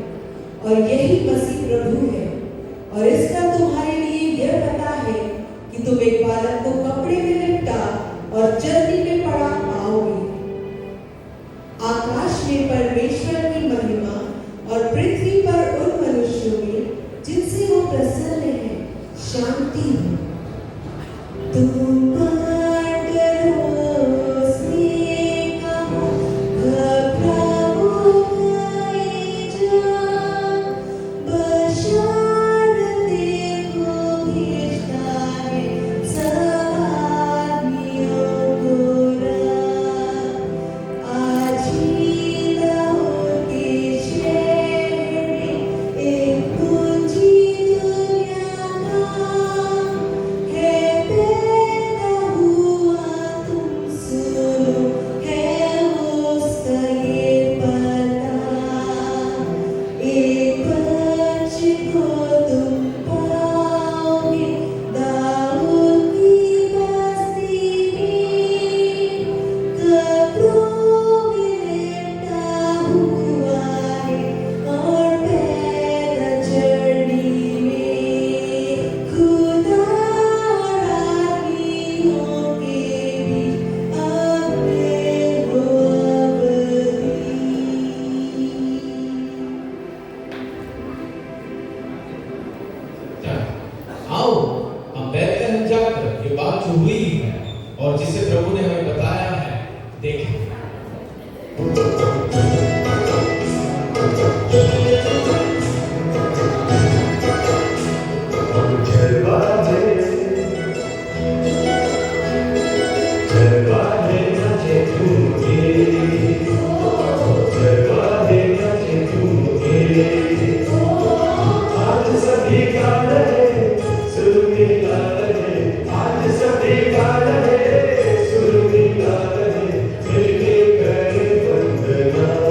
H: और यही मसीह प्रभु है। और इसका तुम्हारे लिए यह पता है कि तुम एक बालक को कपड़े में लिपटा और जल्दी में पड़ा पाओगे। आकाश में परमेश्वर की महिमा और पृथ्वी पर उन मनुष्यों में जिनसे वो प्रसन्न है शांति हो। तुम
K: और जिसे प्रभु ने हमें बताया है देखें।
C: मिलके करे वंदना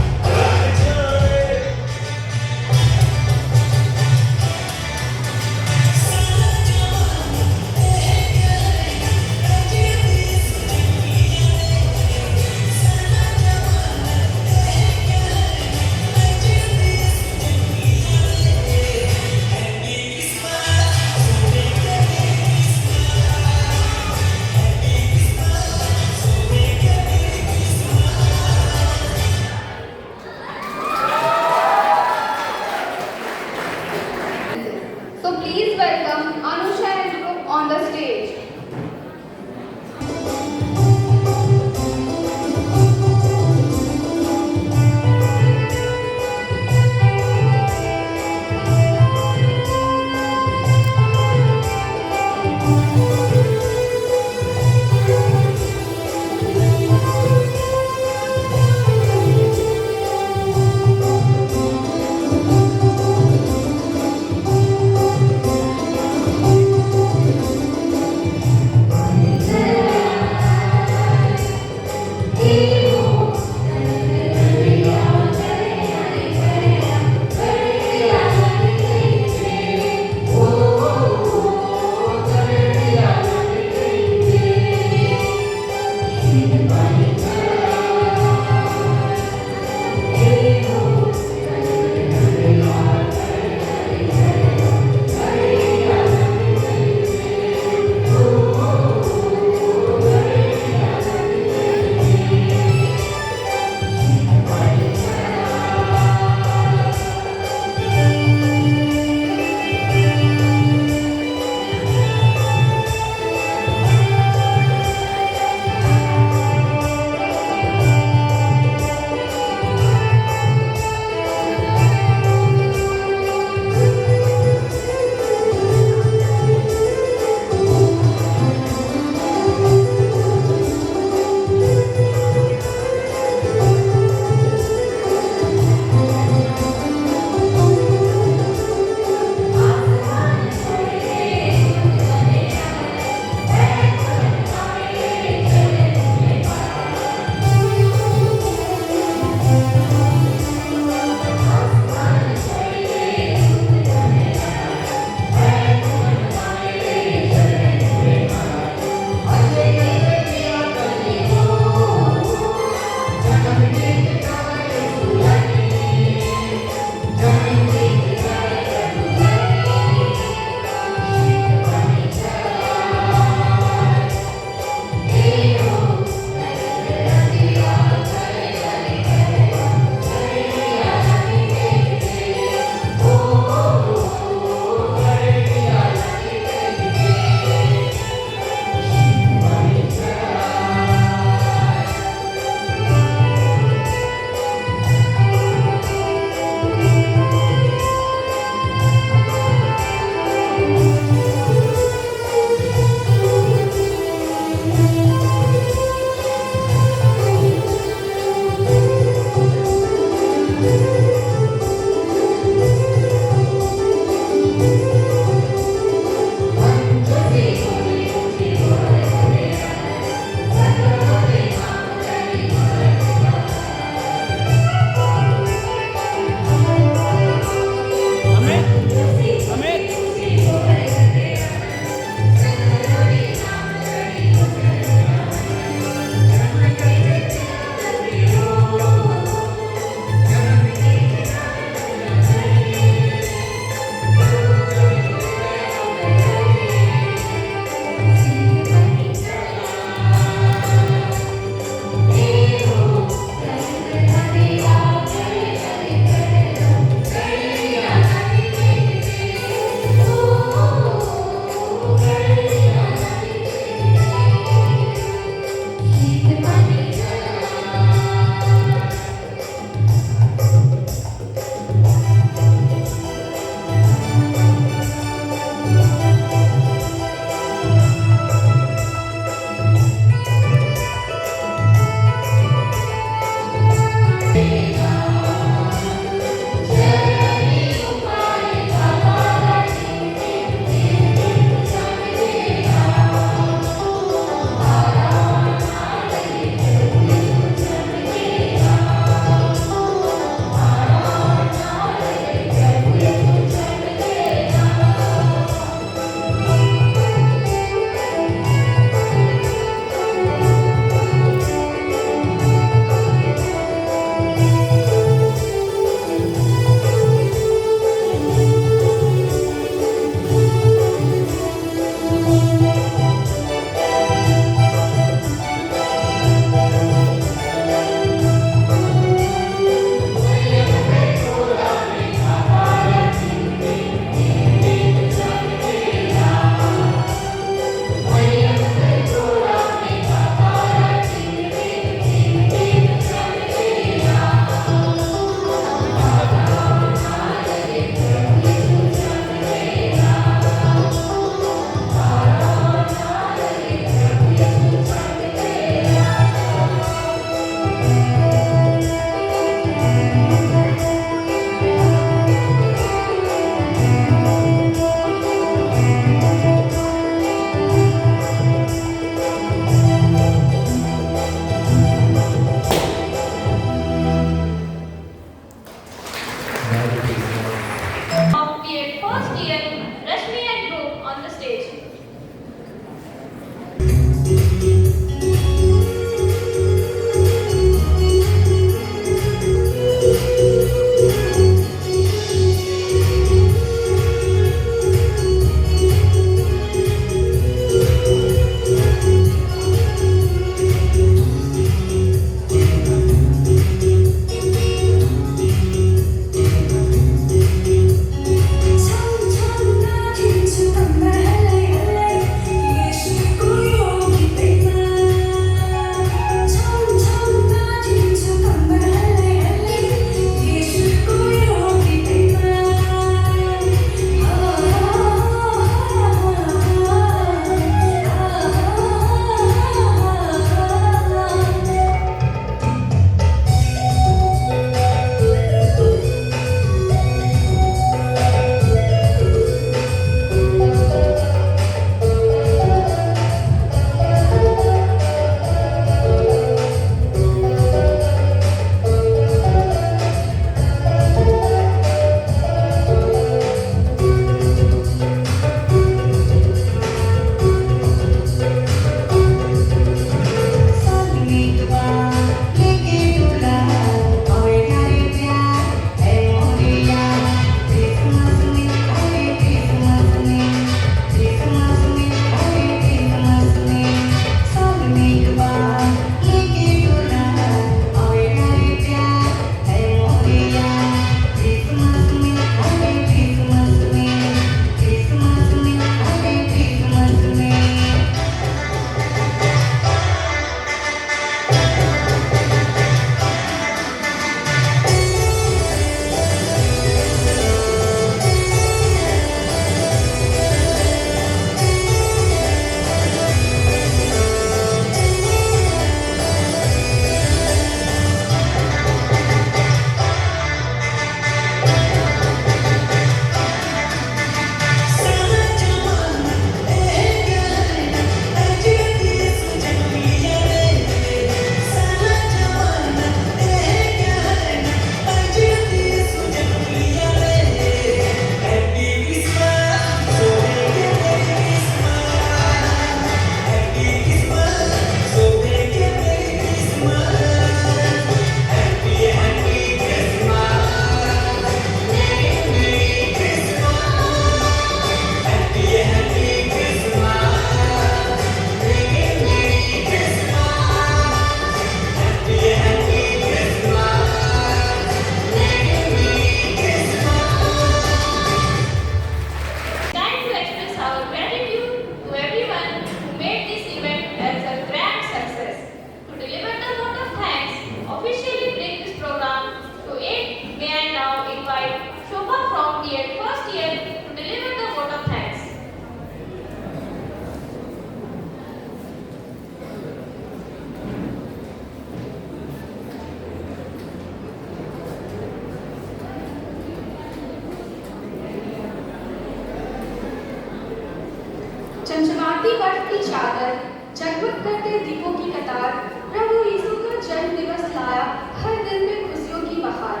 A: बांधी बर्फ की चादर, जगमग करते दीपों की कतार, प्रभु यीशु का जन्म दिवस लाया हर दिन में खुशियों की बहार।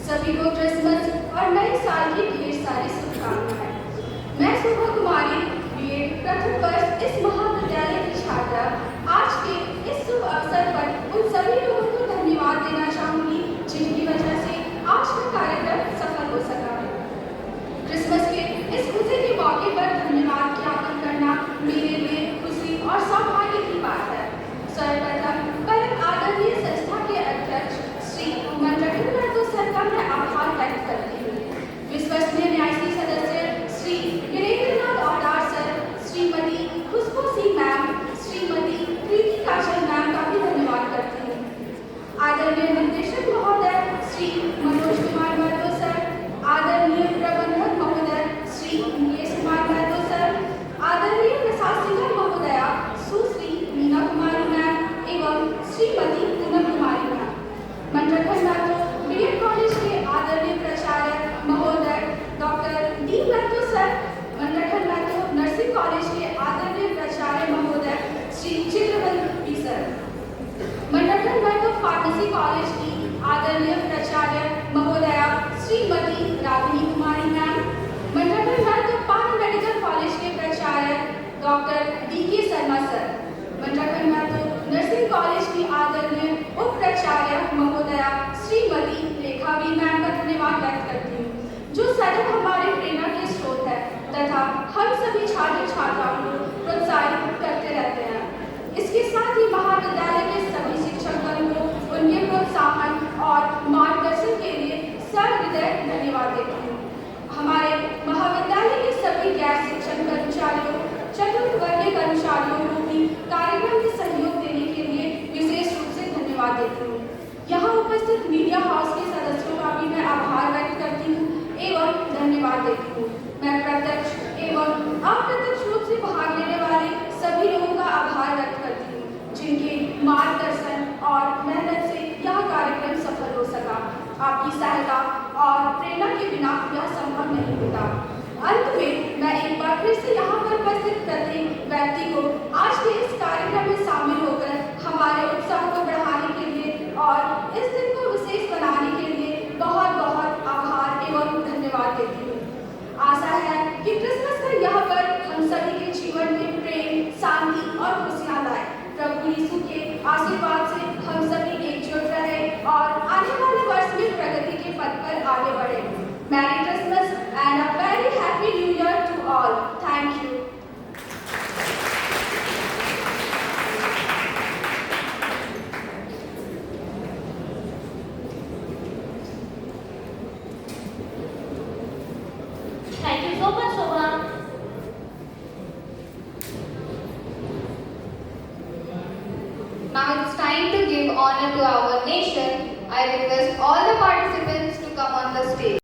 A: सभी को क्रिसमस और नए साल की ढेर सारी शुभकामनाएं। मैं सुभा कुमारी बीएड प्रथम वर्ष इस महाविद्यालय की छात्रा आज के इस शुभ अवसर पर उन सभी लोगों को धन्यवाद देना चाहूंगी जिनकी वजह से आज का कार्यक्रम सफल हो सका। क्रिसमस के इस खुशी के मौके पर धन्यवाद ज्ञापन करना मेरे लिए खुशी और सौभाग्य की बात है। सर्वप्रथम परम आदरणीय संस्था के अध्यक्ष श्री मनरखन महतो सर का मैं आभार व्यक्त करती हूँ। विश्वसनीय न्यायिक सदस्य Shri Virendranath Autar sir, Shrimati Khushbu Singh ma'am, Shrimati Preeti Kajal ma'am का भी धन्यवाद करती हूँ। आदरणीय निर्देशक महोदय श्री मनोज कुमार महतो सर, आदरणीय प्रबंधक महोदय श्री मुकेश कुमार महतो सर, आदरणीय प्रशासिका महोदया सुश्री मीना कुमारी मैम एवं Shrimati Poonam Kumari ma'am. Manrakhan Mahto BEd college के आदरणीय प्राचार्य महोदय doctor D Mahto sir, Manrakhan Mahto nursing college के आदरणीय प्राचार्य महोदय Shri चित्रवंत P sir, Manrakhan Mahto pharmacy college की आदरणीय प्राचार्य महोदया श्रीमती रागिनी कुमारी मैम, मनरखन महतो पान मेडिकल कॉलेज के प्राचार्य doctor DK. Sharma sir, Manrakhan Mahto nursing college की आदरणीय उप प्राचार्य महोदया श्रीमती रेखावी मैम का धन्यवाद व्यक्त करती हूँ जो सदैव हमारे प्रेरणा के स्रोत है तथा हम सभी छात्र छात्राओं को प्रोत्साहित करते रहते हैं। इसके साथ ही महाविद्यालय के सभी शिक्षकगण को उनके प्रोत्साहन और मार्गदर्शन के लिए सहृदय धन्यवाद देती हूँ। हमारे महाविद्यालय के सभी गैर शिक्षण कर्मचारियों, चतुर्थ वर्गीय कर्मचारियों को भी कार्यक्रम में सहयोग देने के लिए विशेष रूप से धन्यवाद देती हूँ। यहाँ उपस्थित मीडिया हाउस के सदस्यों का भी मैं आभार व्यक्त करती हूँ एवं धन्यवाद देती हूँ। मैं प्रत्यक्ष एवं अप्रत्यक्ष रूप से भाग लेने वाले सभी लोगों का आभार व्यक्त करती हूँ जिनके मार्गदर्शन और मेहनत से यह कार्यक्रम सफल हो सका। आपकी सहायता और प्रेरणा के बिना यह संभव नहीं होता। अंत में मैं एक बार फिर से यहाँ पर उपस्थित प्रत्येक व्यक्ति को आज के इस कार्यक्रम में शामिल होकर हमारे उत्साह को बढ़ाने के लिए और इस दिन को विशेष बनाने के लिए बहुत बहुत आभार एवं धन्यवाद देती हूँ। आशा है कि क्रिसमस का यह पर्व हम सभी के जीवन में प्रेम, शांति और खुशियाँ लाए। प्रभु यीशु के आशीर्वाद से हम सभी एकजुट रहे और आने वाले वर्ष में प्रगति के पथ पर आगे बढ़े। Merry Christmas and a very happy new year to all. Thank you.
B: Thank you so much, Shobha.
A: Now it's time to give honor to our nation. I request all the participants to come on the stage.